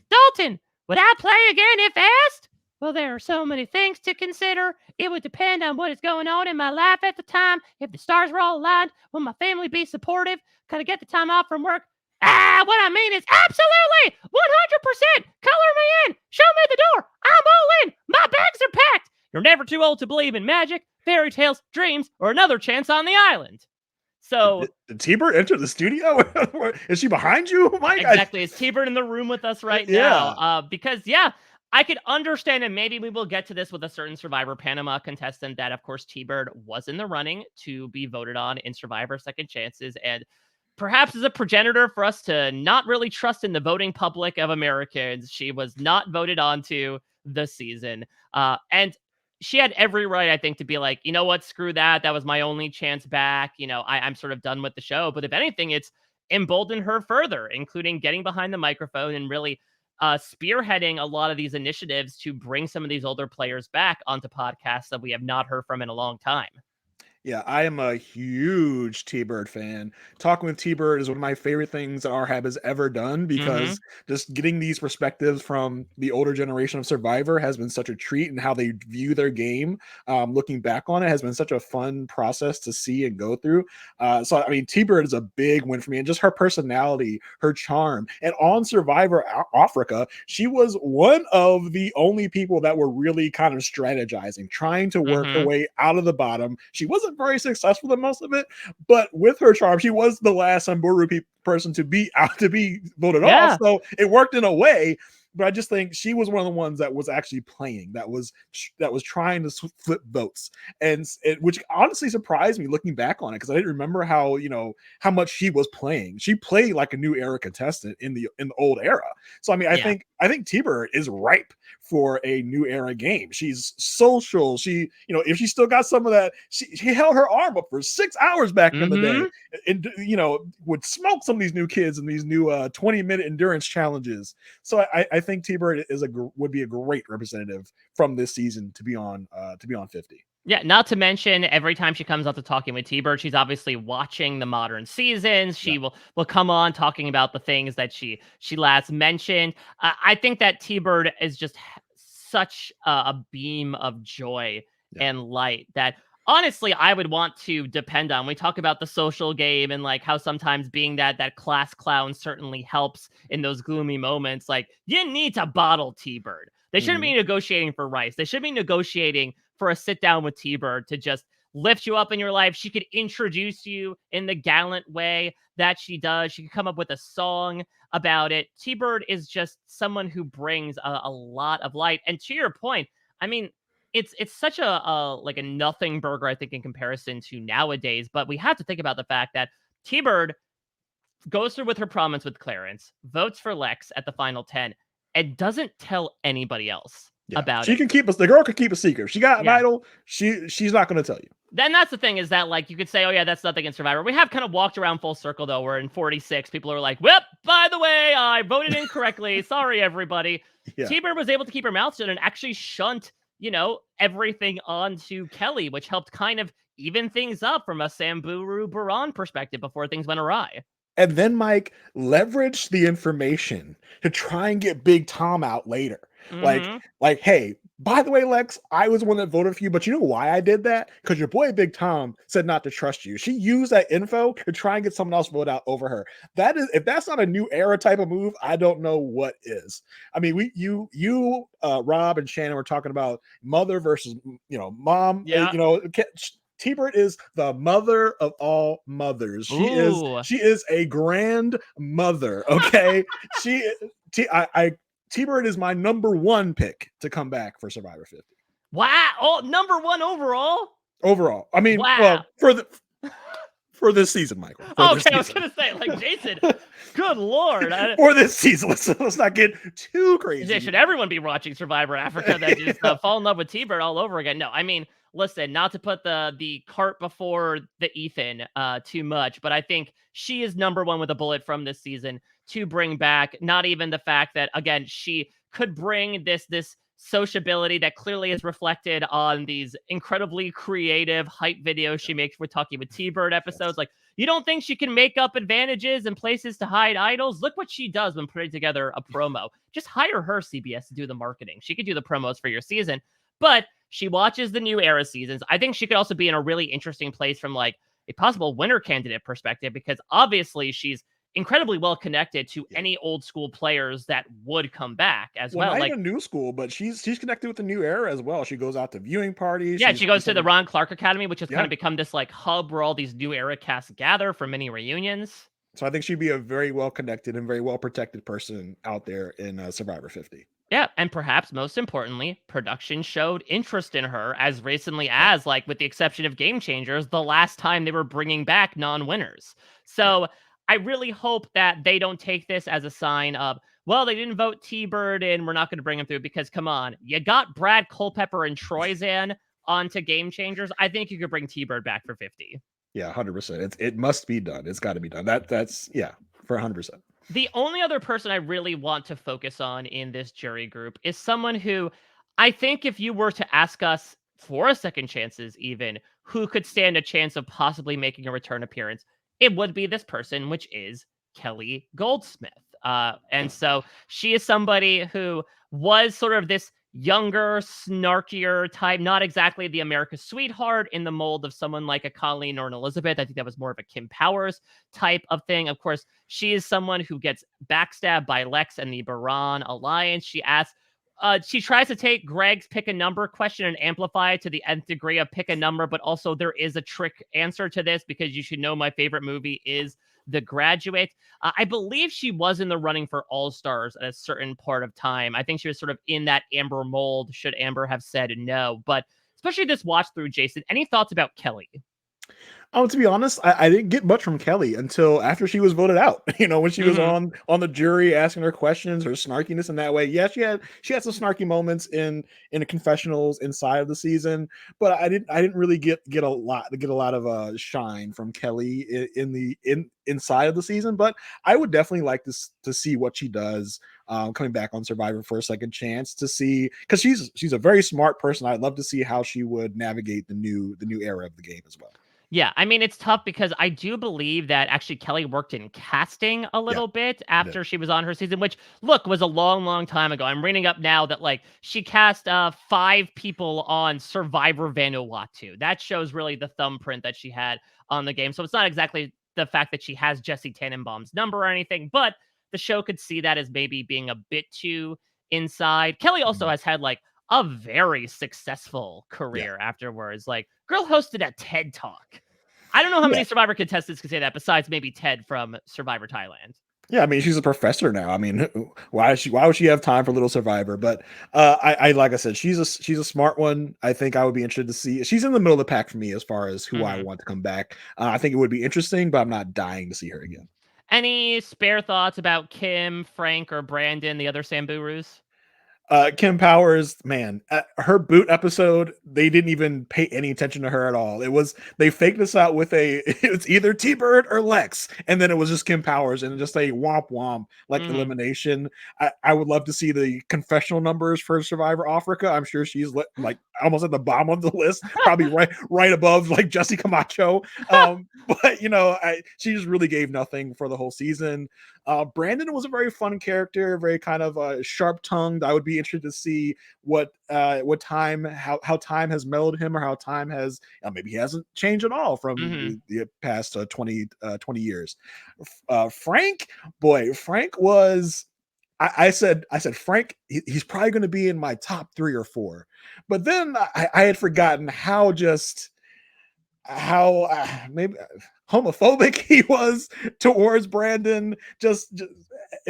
[SPEAKER 1] Dalton, would I play again if asked? Well, there are so many things to consider. It would depend on what is going on in my life at the time. If the stars were all aligned, will my family be supportive? Could I get the time off from work? What I mean is absolutely 100%. Color me in. Show me the door. I'm all in. My bags are packed. You're never too old to believe in magic, fairy tales, dreams, or another chance on the island. So
[SPEAKER 2] Did T-Bird enter the studio? Is she behind you, Mike?
[SPEAKER 1] exactly. Is T-Bird in the room with us right now?
[SPEAKER 2] Yeah.
[SPEAKER 1] Because yeah, I could understand, and maybe we will get to this with a certain Survivor Panama contestant that, of course, T-Bird was in the running to be voted on in Survivor Second Chances, and perhaps as a progenitor for us to not really trust in the voting public of Americans, she was not voted onto this season. And she had every right, I think, to be like, you know what, screw that. That was my only chance back. I'm sort of done with the show. But if anything, it's emboldened her further, including getting behind the microphone and really spearheading a lot of these initiatives to bring some of these older players back onto podcasts that we have not heard from in a long time.
[SPEAKER 2] Yeah, I am a huge T-Bird fan. Talking with T-Bird is one of my favorite things that RHAP has ever done,
[SPEAKER 1] Mm-hmm.
[SPEAKER 2] because just getting these perspectives from the older generation of Survivor has been such a treat, and how they view their game, looking back on it, has been such a fun process to see and go through. So, I mean, T-Bird is a big win for me, and just her personality, her charm. And on Survivor Africa, she was one of the only people that were really kind of strategizing, trying to work her
[SPEAKER 1] Mm-hmm.
[SPEAKER 2] way out of the bottom. She wasn't very successful in most of it, but with her charm, she was the last Samburu person to be out, to be voted off.
[SPEAKER 1] Yeah.
[SPEAKER 2] So it worked in a way. But I just think she was one of the ones that was actually playing, that was trying to flip votes, and which honestly surprised me looking back on it, because I didn't remember how much she was playing. She played like a new era contestant in the old era. So I mean,
[SPEAKER 1] Yeah.
[SPEAKER 2] I think T-Bird is ripe for a new era game. She's social. If she still got some of that, she held her arm up for 6 hours back in the
[SPEAKER 1] Mm-hmm.
[SPEAKER 2] day, and would smoke some of these new kids in these new 20-minute endurance challenges. So I think T-Bird would be a great representative from this season to be on 50.
[SPEAKER 1] Yeah, not to mention every time she comes up to Talking with T-Bird, she's obviously watching the modern seasons.
[SPEAKER 2] Yeah.
[SPEAKER 1] She will come on talking about the things that she last mentioned. I think that T-Bird is just such a beam of joy
[SPEAKER 2] Yeah.
[SPEAKER 1] and light that honestly I would want to depend on. We talk about the social game and like how sometimes being that class clown certainly helps in those gloomy moments. Like, you need to bottle T-Bird. They shouldn't
[SPEAKER 2] Mhm.
[SPEAKER 1] be negotiating for rice. They should be negotiating for a sit down with T-Bird to just lift you up in your life. She could introduce you in the gallant way that she does. She could come up with a song about it. T-Bird is just someone who brings a lot of light. And to your point, I mean, it's such a like a nothing burger, I think, in comparison to nowadays. But we have to think about the fact that T-Bird goes through with her promise with Clarence, votes for Lex at the final 10, and doesn't tell anybody else
[SPEAKER 2] Yeah,
[SPEAKER 1] about
[SPEAKER 2] she
[SPEAKER 1] it.
[SPEAKER 2] can keep us. The girl can keep a secret. If she got an
[SPEAKER 1] Yeah.
[SPEAKER 2] idol, she's not going to tell you.
[SPEAKER 1] Then that's the thing, is that like you could say, oh yeah, that's nothing in Survivor. We have kind of walked around full circle though, where in 46 people are like, well, by the way, I voted incorrectly. Sorry, everybody.
[SPEAKER 2] Yeah.
[SPEAKER 1] T-Bird was able to keep her mouth shut and actually shunt, everything onto Kelly, which helped kind of even things up from a Samburu Baran perspective before things went awry.
[SPEAKER 2] And then Mike leveraged the information to try and get Big Tom out later. Like,
[SPEAKER 1] Mm-hmm.
[SPEAKER 2] hey, by the way, Lex, I was the one that voted for you, but you know why I did that? Because your boy Big Tom said not to trust you. She used that info to try and get someone else voted out over her. That is, if that's not a new era type of move, I don't know what is. I mean, Rob and Shannon were talking about mother versus mom.
[SPEAKER 1] Yeah.
[SPEAKER 2] T-Bird is the mother of all mothers. She is
[SPEAKER 1] Ooh.
[SPEAKER 2] she is a grandmother. Okay, T-Bird is my number one pick to come back for Survivor 50
[SPEAKER 1] Wow. Oh, number one overall.
[SPEAKER 2] overall. I mean,
[SPEAKER 1] Wow.
[SPEAKER 2] well, for this season, Michael. For
[SPEAKER 1] Oh,
[SPEAKER 2] this
[SPEAKER 1] okay, I was
[SPEAKER 2] season.
[SPEAKER 1] gonna say, like, Jason, good lord.
[SPEAKER 2] For this season. Let's not get too crazy.
[SPEAKER 1] Should everyone be watching Survivor Africa that just fall in love with T-Bird all over again? No, I mean, listen, not to put the cart before the Ethan too much, but I think she is number one with a bullet from this season to bring back. Not even the fact that again she could bring this sociability that clearly is reflected on these incredibly creative hype videos she makes for Talking with T-Bird episodes.
[SPEAKER 2] Yes.
[SPEAKER 1] Like, you don't think she can make up advantages and places to hide idols? Look what she does when putting together a promo. Just hire her, CBS, to do the marketing. She could do the promos for your season, but she watches the new era seasons. I think she could also be in a really interesting place from like a possible winner candidate perspective, because obviously she's incredibly well connected to any old school players that would come back as
[SPEAKER 2] Well,
[SPEAKER 1] well.
[SPEAKER 2] not
[SPEAKER 1] Like,
[SPEAKER 2] even new school, but she's connected with the new era as well. She goes out to viewing parties.
[SPEAKER 1] yeah, she goes to the Ron Clark Academy, which has kind
[SPEAKER 2] Yeah.
[SPEAKER 1] of become this like hub where all these new era casts gather for many reunions.
[SPEAKER 2] So I think she'd be a very well connected and very well protected person out there in Survivor 50.
[SPEAKER 1] Yeah, and perhaps most importantly, production showed interest in her as recently
[SPEAKER 2] Right.
[SPEAKER 1] as, like, with the exception of Game Changers, the last time they were bringing back non-winners.
[SPEAKER 2] Yeah.
[SPEAKER 1] So I really hope that they don't take this as a sign of, well, they didn't vote T-Bird and we're not going to bring him through, because come on, you got Brad Culpepper and Troy Zan onto Game Changers. I think you could bring T-Bird back for 50.
[SPEAKER 2] Yeah, 100%. It must be done. It's got to be done. That's yeah, for 100%.
[SPEAKER 1] The only other person I really want to focus on in this jury group is someone who I think if you were to ask us for a second chances, even who could stand a chance of possibly making a return appearance, it would be this person, which is Kelly Goldsmith. And so she is somebody who was sort of this younger, snarkier type, not exactly the America's sweetheart in the mold of someone like a Colleen or an Elizabeth. I think that was more of a Kim Powers type of thing. Of course, she is someone who gets backstabbed by Lex and the Baran Alliance. She tries to take Greg's pick a number question and amplify it to the nth degree of pick a number, but also there is a trick answer to this, because you should know my favorite movie is The Graduate. I believe she was in the running for All Stars at a certain part of time. I think she was sort of in that Amber mold, should Amber have said no. But especially this watch through, Jason, any thoughts about Kelly?
[SPEAKER 2] Oh, to be honest, I didn't get much from Kelly until after she was voted out. When she was
[SPEAKER 1] Mhm.
[SPEAKER 2] on the jury asking her questions, her snarkiness in that way. Yeah, she had some snarky moments in the confessionals inside of the season, but I didn't really get a lot of shine from Kelly in inside of the season. But I would definitely like to see what she does coming back on Survivor for a second chance, to see, because she's a very smart person. I'd love to see how she would navigate the new era of the game as well.
[SPEAKER 1] Yeah, I mean, it's tough because I do believe that actually Kelly worked in casting a
[SPEAKER 2] Yeah,
[SPEAKER 1] little bit
[SPEAKER 2] I did.
[SPEAKER 1] after she was on her season, which, look, was a long, long time ago. I'm reading up now that like she cast 5 people on Survivor Vanuatu. That shows really the thumbprint that she had on the game. So it's not exactly the fact that she has Jesse Tannenbaum's number or anything, but the show could see that as maybe being a bit too inside. Kelly also
[SPEAKER 2] Mhm.
[SPEAKER 1] has had like a very successful
[SPEAKER 2] Yeah.
[SPEAKER 1] career afterwards. Like, girl hosted a TED Talk. I don't know how
[SPEAKER 2] Yeah.
[SPEAKER 1] many Survivor contestants can say that besides maybe Ted from Survivor Thailand.
[SPEAKER 2] Yeah, I mean, she's a professor now. I mean, why would she have time for Little Survivor? But I like I said, she's a smart one. I think I would be interested to see. She's in the middle of the pack for me as far as who I
[SPEAKER 1] Mhm.
[SPEAKER 2] want to come back. I think it would be interesting, but I'm not dying to see her again.
[SPEAKER 1] Any spare thoughts about Kim, Frank, or Brandon, the other Samburus?
[SPEAKER 2] Kim Powers, man, her boot episode, they didn't even pay any attention to her at all. They faked this out with it's either T Bird or Lex, and then it was just Kim Powers and just a womp womp like
[SPEAKER 1] Mhm.
[SPEAKER 2] elimination. I would love to see the confessional numbers for Survivor Africa. I'm sure she's like almost at the bottom of the list, probably right above like Jesse Camacho. But she just really gave nothing for the whole season. Brandon was a very fun character, very kind of sharp tongued. I would be interested to see what time how time has mellowed him, or how time has maybe he hasn't changed at all from
[SPEAKER 1] Mhm.
[SPEAKER 2] the past 20 years. Frank, boy, Frank was. I said Frank. He's probably going to be in my top 3 or 4, but then I had forgotten how maybe homophobic he was towards Brandon. Just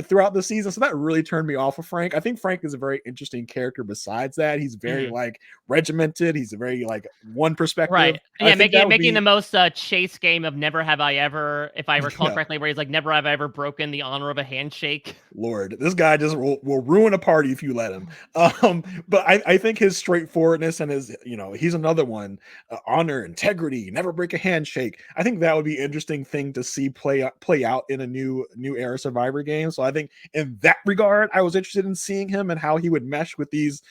[SPEAKER 2] throughout the season. So that really turned me off of Frank. I think Frank is a very interesting character. Besides that, he's very
[SPEAKER 1] Mhm.
[SPEAKER 2] like regimented. He's a very like one perspective.
[SPEAKER 1] Right.
[SPEAKER 2] I
[SPEAKER 1] Yeah,
[SPEAKER 2] think that would
[SPEAKER 1] making the
[SPEAKER 2] be
[SPEAKER 1] most chase game of Never Have I Ever, if I recall
[SPEAKER 2] yeah.
[SPEAKER 1] correctly, where he's like, never have I ever broken the honor of a handshake.
[SPEAKER 2] Lord, this guy just will ruin a party if you let him. But I think his straightforwardness and his, he's another one, honor, integrity, never break a handshake. I think that would be interesting thing to see play out in a new era Survivor game. So I think in that regard, I was interested in seeing him and how he would mesh with these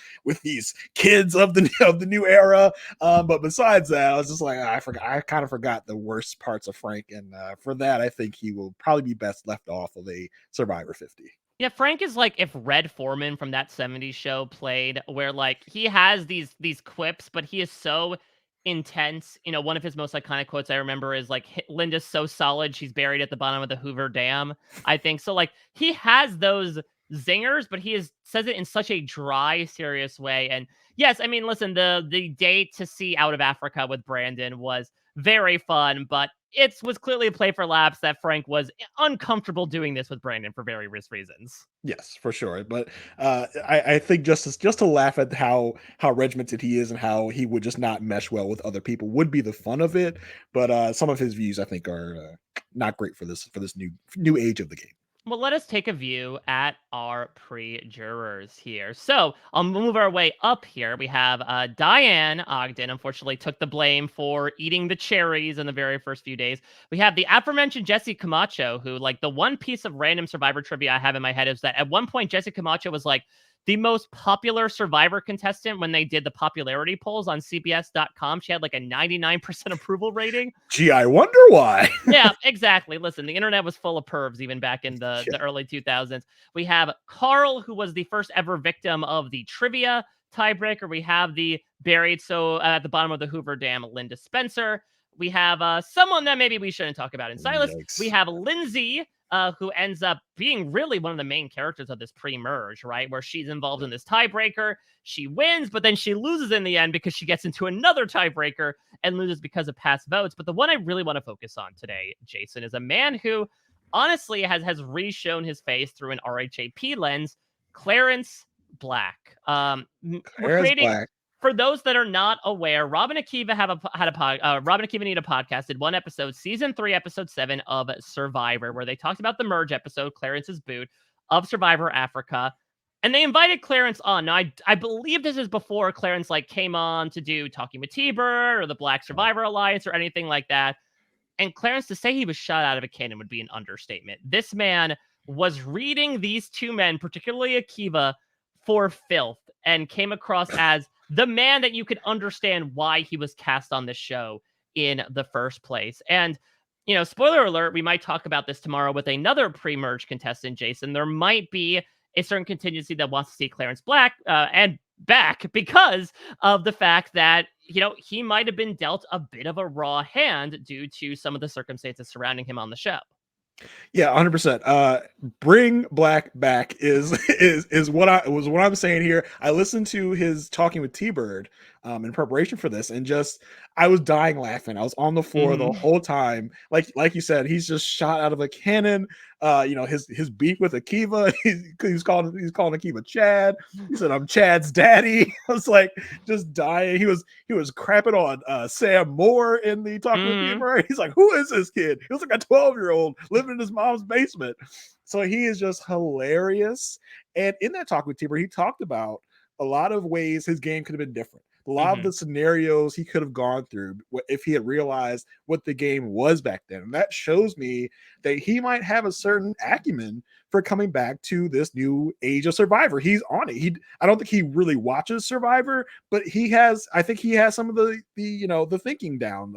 [SPEAKER 2] kids of the of the new era. But besides that, I was just like, I kind of forgot the worst parts of Frank, and for that, I think he will probably be best left off of a Survivor 50.
[SPEAKER 1] Yeah, Frank is like if Red Foreman from that '70s show played, where like he has these quips, but he is so intense. One of his most iconic quotes I remember is like, Linda's so solid, she's buried at the bottom of the Hoover Dam." I think so. Like he has those zingers, but says it in such a dry, serious way. And yes, I mean, listen, the date to see Out of Africa with Brandon was very fun, but it was clearly a play for laughs that Frank was uncomfortable doing this with Brandon for various reasons.
[SPEAKER 2] Yes, for sure. But I think just to laugh at how regimented he is and how he would just not mesh well with other people would be the fun of it. But some of his views I think are not great for this new age of the game.
[SPEAKER 1] Well, let us take a view at our pre-jurors here. So I'll move our way up here. We have Diane Ogden, unfortunately, took the blame for eating the cherries in the very first few days. We have the aforementioned Jesse Camacho, who, like, the one piece of random Survivor trivia I have in my head is that at one point, Jesse Camacho was like the most popular Survivor contestant when they did the popularity polls on CBS.com. She had like a 99% approval rating.
[SPEAKER 2] Gee, I wonder why.
[SPEAKER 1] Yeah, exactly. Listen, the internet was full of pervs even back in
[SPEAKER 2] Yeah.
[SPEAKER 1] the early 2000s. We have Carl, who was the first ever victim of the trivia tiebreaker. We have the buried at the bottom of the Hoover Dam, Linda Spencer. We have someone that maybe we shouldn't talk about in Silas. We
[SPEAKER 2] Yikes.
[SPEAKER 1] have Lindsay, who ends up being really one of the main characters of this pre-merge, right? Where she's involved in this tiebreaker. She wins, but then she loses in the end because she gets into another tiebreaker and loses because of past votes. But the one I really want to focus on today, Jason, is a man who honestly has re-shown his face through an RHAP lens, Clarence Black. We're
[SPEAKER 2] There's
[SPEAKER 1] creating,
[SPEAKER 2] Black.
[SPEAKER 1] for those that are not aware, Robin Akiva Robin Akiva Need a podcast did one episode, season 3, episode 7 of Survivor, where they talked about the merge episode, Clarence's boot of Survivor Africa. And they invited Clarence on. Now, I believe this is before Clarence like came on to do Talking with T-Bird or the Black Survivor Alliance or anything like that. And Clarence, to say he was shot out of a cannon would be an understatement. This man was reading these two men, particularly Akiva, for filth and came across as the man that you could understand why he was cast on this show in the first place. And, spoiler alert, we might talk about this tomorrow with another pre-merge contestant, Jason. There might be a certain contingency that wants to see Clarence Black and back because of the fact that, he might have been dealt a bit of a raw hand due to some of the circumstances surrounding him on the show.
[SPEAKER 2] Yeah, 100%. Bring Black back is what I'm saying here. I listened to his Talking with T-Bird in preparation for this, and just I was dying laughing. I was on the floor the whole time. Like you said, he's just shot out of a cannon. His beef with Akiva, he's calling Akiva Chad. He said, "I'm Chad's daddy." I was like just dying. He was crapping on Sam Moore in the Talking with T-Bird. He's like, "Who is this kid?" He was like a 12-year-old living in his mom's basement. So he is just hilarious. And in that Talk with T-Bird, he talked about a lot of ways his game could have been different. A lot of the scenarios he could have gone through if he had realized what the game was back then. And that shows me that he might have a certain acumen for coming back to this new age of Survivor. He's on it. I don't think he really watches Survivor, but I think he has some of the thinking down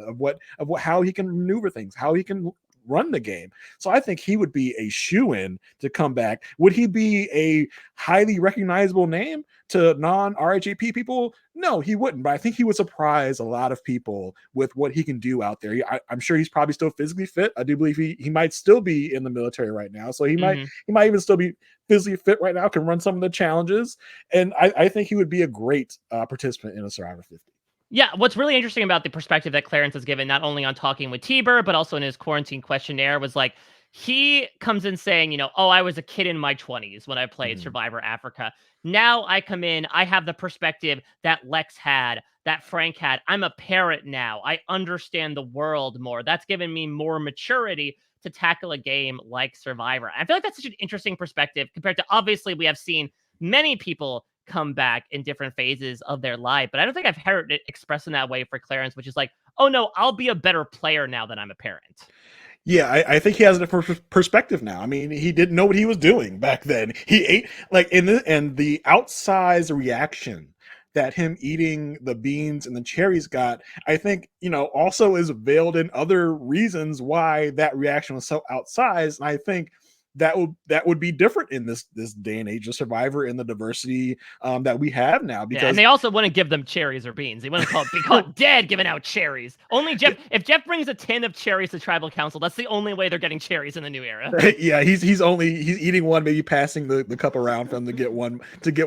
[SPEAKER 2] of how he can maneuver things, how he can run the game. So I think he would be a shoo-in to come back. Would he be a highly recognizable name to non-RHAP people? No, he wouldn't, but I think he would surprise a lot of people with what he can do out there. I'm sure he's probably still physically fit. I do believe he might still be in the military right now, so he might even still be physically fit right now, can run some of the challenges, and I think he would be a great participant in a Survivor 50.
[SPEAKER 1] Yeah, what's really interesting about the perspective that Clarence has given, not only on Talking with T-Bird, but also in his quarantine questionnaire, was like he comes in saying, oh, I was a kid in my 20s when I played
[SPEAKER 2] Mhm.
[SPEAKER 1] Survivor Africa. Now I come in, I have the perspective that Lex had, that Frank had. I'm a parent now. I understand the world more. That's given me more maturity to tackle a game like Survivor. I feel like that's such an interesting perspective compared to, obviously, we have seen many people come back in different phases of their life, but I don't think I've heard it expressed in that way for Clarence, which is like, oh no, I'll be a better player now that I'm a parent.
[SPEAKER 2] Yeah, I think he has a different perspective now. I mean, he didn't know what he was doing back then. He ate like the outsized reaction that him eating the beans and the cherries got, I think, also is veiled in other reasons why that reaction was so outsized. And I think that would be different in this day and age of Survivor and the diversity that we have now
[SPEAKER 1] Yeah, and
[SPEAKER 2] because
[SPEAKER 1] they also wouldn't give them cherries or beans. They wouldn't be caught dead giving out cherries. Only Jeff. If Jeff brings a tin of cherries to tribal council, that's the only way they're getting cherries in the new era.
[SPEAKER 2] yeah, he's eating one, maybe passing the cup around for them to get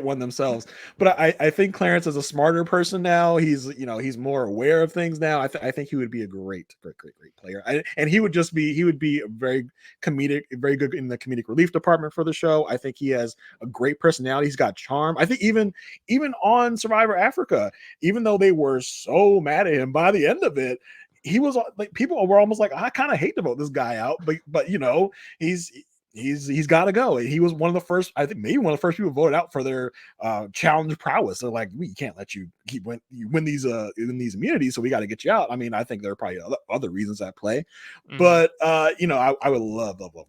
[SPEAKER 2] one themselves. But I think Clarence is a smarter person now. He's more aware of things now. I think he would be a great player. And he would be a very good in the comedic relief department for the show. I think he has a great personality. He's got charm. I think even on Survivor Africa, even though they were so mad at him by the end of it, he was like, people were almost like, I kind of hate to vote this guy out, but he's he's got to go. He was one of the first, I think, maybe one of the first people voted out for their challenge prowess. They're like, we can't let you win these immunities, so we got to get you out. I mean, I think there are probably other reasons at play,
[SPEAKER 1] Mhm.
[SPEAKER 2] but I would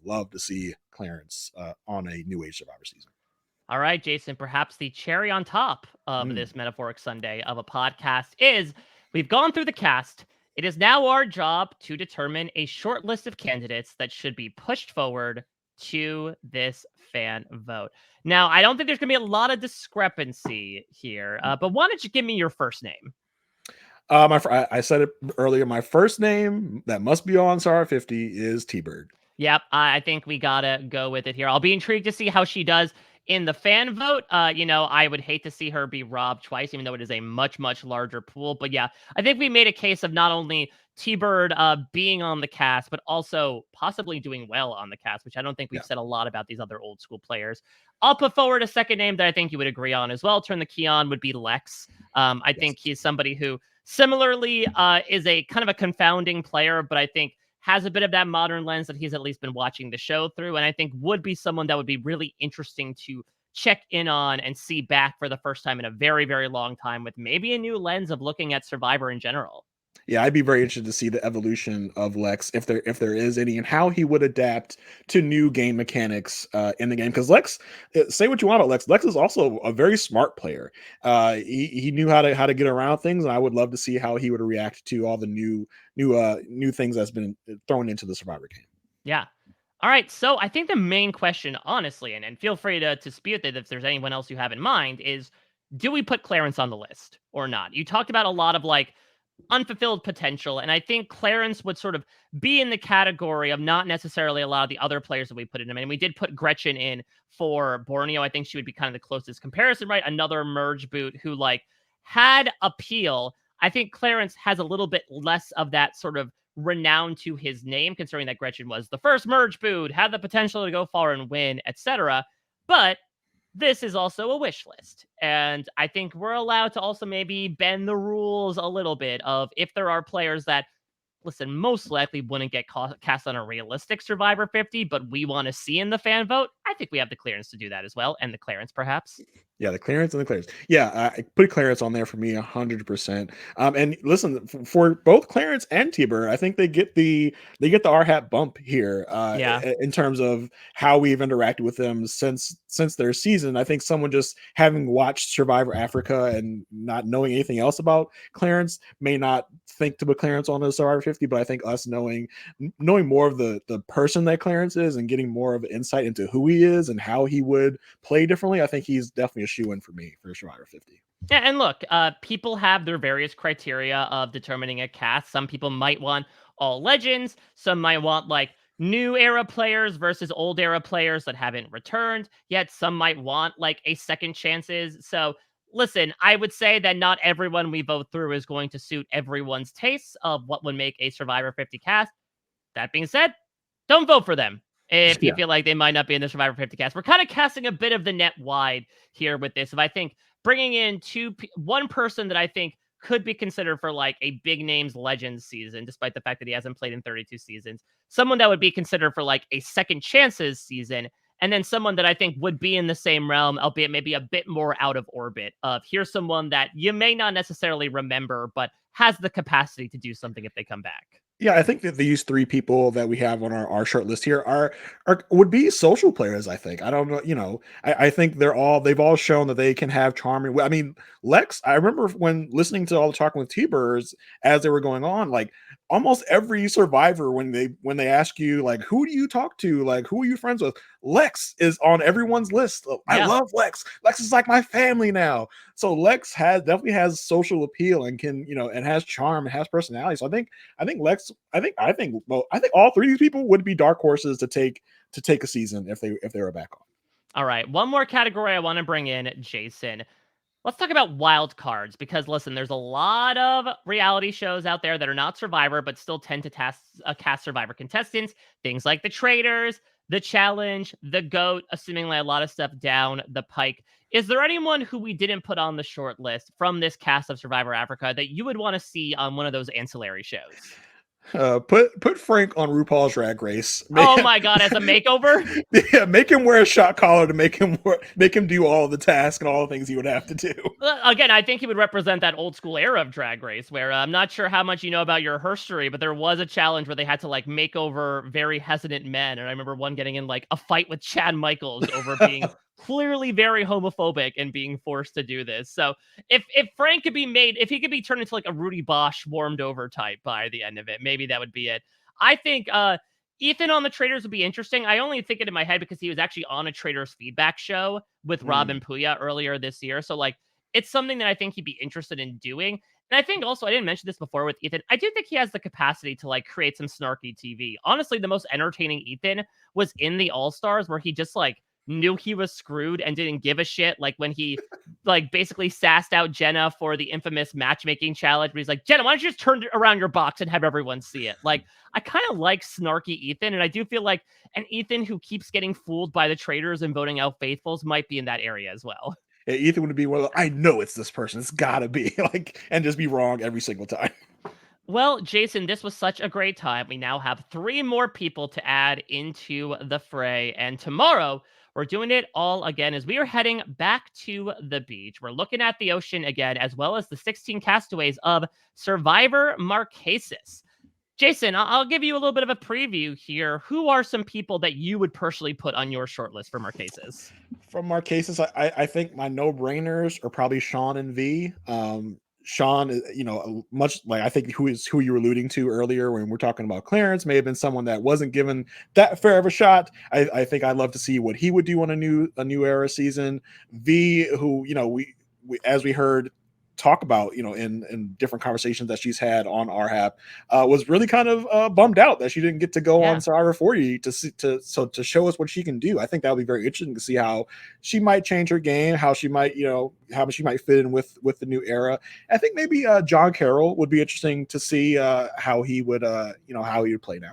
[SPEAKER 2] love to see Clarence on a New Age Survivor season.
[SPEAKER 1] All right, Jason, perhaps the cherry on top of
[SPEAKER 2] Mm.
[SPEAKER 1] this metaphoric Sunday of a podcast is we've gone through the cast. It is now our job to determine a short list of candidates that should be pushed forward to this fan vote. Now, I don't think there's going to be a lot of discrepancy here, but why don't you give me your first name?
[SPEAKER 2] I said it earlier. My first name that must be on Star 50 is T Bird.
[SPEAKER 1] Yep, I think we gotta go with it here. I'll be intrigued to see how she does in the fan vote. I would hate to see her be robbed twice, even though it is a much, much larger pool. But yeah, I think we made a case of not only T-Bird being on the cast, but also possibly doing well on the cast, which I don't think we've
[SPEAKER 2] Yeah.
[SPEAKER 1] said a lot about these other old school players. I'll put forward a second name that I think you would agree on as well. Turn the key on would be Lex. I
[SPEAKER 2] Yes.
[SPEAKER 1] think he's somebody who similarly is a kind of a confounding player, but I think has a bit of that modern lens that he's at least been watching the show through, and I think would be someone that would be really interesting to check in on and see back for the first time in a very, very long time with maybe a new lens of looking at Survivor in general.
[SPEAKER 2] Yeah, I'd be very interested to see the evolution of Lex, if there is any, and how he would adapt to new game mechanics in the game. Because Lex, say what you want about Lex, Lex is also a very smart player. He knew how to get around things, and I would love to see how he would react to all the new things that's been thrown into the Survivor game.
[SPEAKER 1] Yeah. All right. So I think the main question, honestly, and feel free to dispute it if there's anyone else you have in mind, is do we put Clarence on the list or not? You talked about a lot of like unfulfilled potential. And I think Clarence would sort of be in the category of not necessarily a lot of the other players that we put in. I mean, we did put Gretchen in for Borneo. I think she would be kind of the closest comparison, right? Another merge boot who like had appeal. I think Clarence has a little bit less of that sort of renown to his name, considering that Gretchen was the first merge boot, had the potential to go far and win, etc. But this is also a wish list. And I think we're allowed to also maybe bend the rules a little bit of if there are players that, listen, most likely wouldn't get cast on a realistic Survivor 50, but we want to see in the fan vote. I think we have the clearance to do that as well. And the clearance, perhaps.
[SPEAKER 2] Yeah, the clearance and the clearance. Yeah, I put clearance on there for me 100%. And listen, for both Clarence and Tiber, I think they get the RHAP bump here
[SPEAKER 1] Yeah.
[SPEAKER 2] in terms of how we've interacted with them since their season. I think someone just having watched Survivor Africa and not knowing anything else about Clarence may not think to put Clarence on the Survivor 50, but I think us knowing more of the person that Clarence is and getting more of insight into who he is and how he would play differently, I think he's definitely a shoe in for me for Survivor 50.
[SPEAKER 1] Yeah, and look, people have their various criteria of determining a cast. Some people might want all legends. Some might want like new era players versus old era players that haven't returned. Yet some might want like a second chances. So listen, I would say that not everyone we vote through is going to suit everyone's tastes of what would make a Survivor 50 cast. That being said, don't vote for them. if you
[SPEAKER 2] Yeah.
[SPEAKER 1] feel like they might not be in the Survivor 50 cast. We're kind of casting a bit of the net wide here with this. If I think bringing in one person that I think could be considered for like a big names legends season, despite the fact that he hasn't played in 32 seasons, someone that would be considered for like a second chances season, and then someone that I think would be in the same realm, albeit maybe a bit more out of orbit of here's someone that you may not necessarily remember, but has the capacity to do something if they come back.
[SPEAKER 2] Yeah, I think that these three people that we have on our short list here are would be social players. I think. I don't know. I think they've all shown that they can have charming. I mean, Lex. I remember when listening to all the talking with T-Birds as they were going on, like almost every survivor when they ask you like who do you talk to, like who are you friends with, Lex is on everyone's list. Oh, I
[SPEAKER 1] Yeah.
[SPEAKER 2] love Lex. Lex is like my family now. So Lex definitely has social appeal and can and has charm and has personality. So I think Lex. I think all three of these people would be dark horses to take a season if they were back on.
[SPEAKER 1] All right. One more category I want to bring in, Jason. Let's talk about wild cards because listen, there's a lot of reality shows out there that are not Survivor but still tend to cast Survivor contestants. Things like The Traders, The Challenge, The GOAT, assuming like a lot of stuff down the pike. Is there anyone who we didn't put on the short list from this cast of Survivor Africa that you would want to see on one of those ancillary shows?
[SPEAKER 2] Put Frank on RuPaul's Drag Race.
[SPEAKER 1] Oh my god, as a makeover?
[SPEAKER 2] Yeah, make him wear a shot collar to make him do all the tasks and all the things he would have to do.
[SPEAKER 1] Again, I think he would represent that old school era of Drag Race where I'm not sure how much you know about your history, but there was a challenge where they had to like make over very hesitant men. And I remember one getting in like a fight with Chad Michaels over being clearly very homophobic and being forced to do this. So if Frank could be made, if he could be turned into like a Rudy Bosch warmed over type by the end of it, maybe that would be it. I think Ethan on the Traders would be interesting. I only think it in my head because he was actually on a Traders feedback show with Rob and Puya earlier this year. So like it's something that I think he'd be interested in doing. And I think also, I didn't mention this before with Ethan, I do think he has the capacity to like create some snarky TV. Honestly, the most entertaining Ethan was in the All-Stars where he just like knew he was screwed and didn't give a shit. Like when he like basically sassed out Jenna for the infamous matchmaking challenge. But he's like, Jenna, why don't you just turn around your box and have everyone see it? Like, I kind of like snarky Ethan. And I do feel like an Ethan who keeps getting fooled by the Traders and voting out faithfuls might be in that area as well.
[SPEAKER 2] Yeah, Ethan would be one of I know it's this person. It's gotta be like and just be wrong every single time.
[SPEAKER 1] Well, Jason, this was such a great time. We now have 3 more people to add into the fray. And tomorrow, we're doing it all again as we are heading back to the beach. We're looking at the ocean again, as well as the 16 castaways of Survivor Marquesas. Jason, I'll give you a little bit of a preview here. Who are some people that you would personally put on your short list for Marquesas?
[SPEAKER 2] From Marquesas, I think my no brainers are probably Sean and V. Sean is, much like I think who you were alluding to earlier when we're talking about Clarence may have been someone that wasn't given that fair of a shot. I think I'd love to see what he would do on a new era season. V, who we as we heard talk about in different conversations that she's had on RHAP, was really kind of bummed out that she didn't get to go on Survivor 40 to show us what she can do. I think that would be very interesting to see how she might change her game, how she might how she might fit in with the new era. I think maybe John Carroll would be interesting to see how he would how he would play now.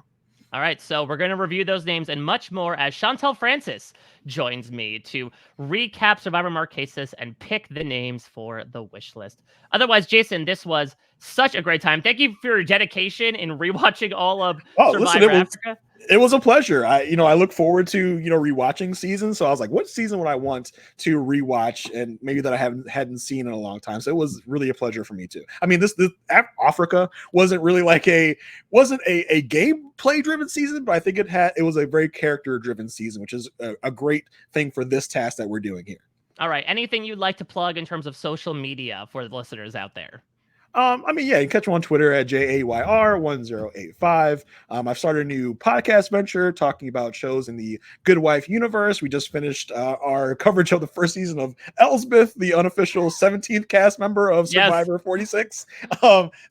[SPEAKER 1] All right, so we're going to review those names and much more as Chantel Francis joins me to recap Survivor Marquesas and pick the names for the wish list. Otherwise, Jason, this was such a great time. Thank you for your dedication in rewatching all of Survivor Africa.
[SPEAKER 2] It was a pleasure. I look forward to rewatching seasons. So I was like, what season would I want to rewatch, and maybe that I hadn't seen in a long time. So it was really a pleasure for me too. I mean, this Africa wasn't really like a gameplay driven season, but I think it was a very character driven season, which is a great thing for this task that we're doing here.
[SPEAKER 1] All right, anything you'd like to plug in terms of social media for the listeners out there?
[SPEAKER 2] I mean, yeah, you can catch me on Twitter at JAYR1085. I've started a new podcast venture talking about shows in the Good Wife universe. We just finished our coverage of the first season of Elsbeth, the unofficial 17th cast member of Survivor 46.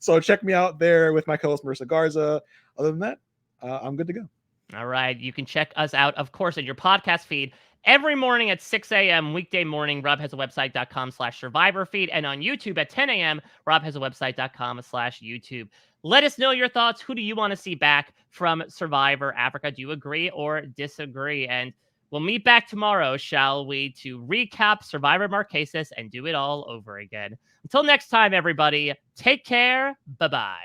[SPEAKER 2] So check me out there with my co-host Marissa Garza. Other than that, I'm good to go.
[SPEAKER 1] All right. You can check us out, of course, in your podcast feed every morning at 6 a.m. weekday morning. RobHasAWebsite.com/survivor feed, and on YouTube at 10 a.m. RobHasAWebsite.com/YouTube. Let us know your thoughts. Who do you want to see back from Survivor Africa? Do you agree or disagree? And we'll meet back tomorrow, shall we, to recap Survivor Marquesas and do it all over again. Until next time, everybody, take care. Bye-bye.